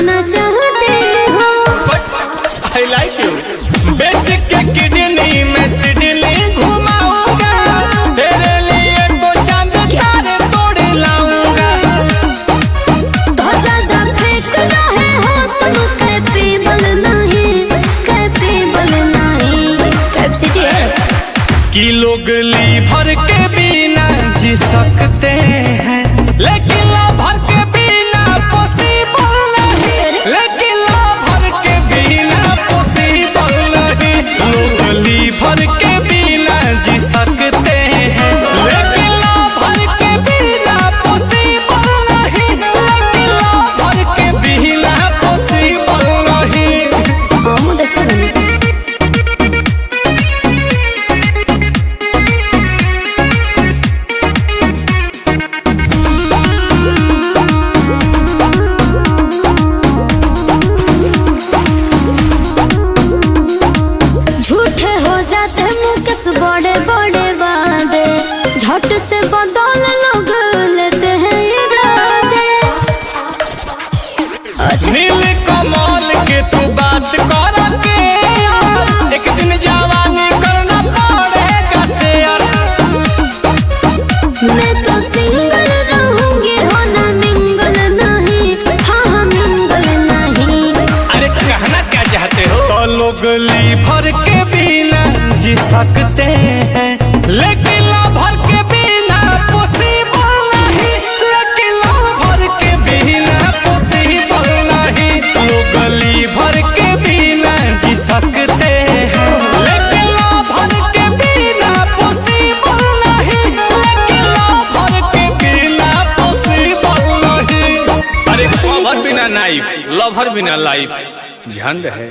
ना चाहते हो। I like you। बेच के किडनी में सिडनी घुमाऊंगा, तेरे लिए तो चांद तारे तोड़ लाऊंगा। तो ज्यादा फेंक रहे हो तुम, कैपेबल नहीं, कैपेबल नहीं। कैपेसिटी है कि लोग लीवर के बिना जी सकते हैं, लेकिन लीवर के बिना पॉसिबल नहीं, लेकिन लीवर के बिना पॉसिबल नहीं। लोग लीवर के बिना जी सकते हैं, लेकिन लीवर के बिना पॉसिबल नहीं, लेकिन लीवर के बिना पॉसिबल नहीं। हम देखो झूठे हो जाते मुकेश बड़े बड़े वादे, झट से बदल लोग लेते हैं इरादे। नील कमल के तू बात कर के यार, एक दिन जवानी करना पड़ेगा शेयर। मैं तो सिंगल रहूंगी, हो ना मिंगल नहीं, हाँ मिंगल नहीं। अरे कहना क्या चाहते हो? तो लोग लीवर के बिना जी सकते हैं, लेकिन लीवर के बिना पॉसिबल नहीं, लेकिन लीवर के बिना पॉसिबल नहीं। लोग लीवर के बिना जी सकते हैं, लेकिन लीवर के बिना पॉसिबल नहीं, लेकिन लीवर के बिना पॉसिबल नहीं। अरे लवर बिना नाइफ, लवर बिना लाइफ झंड है।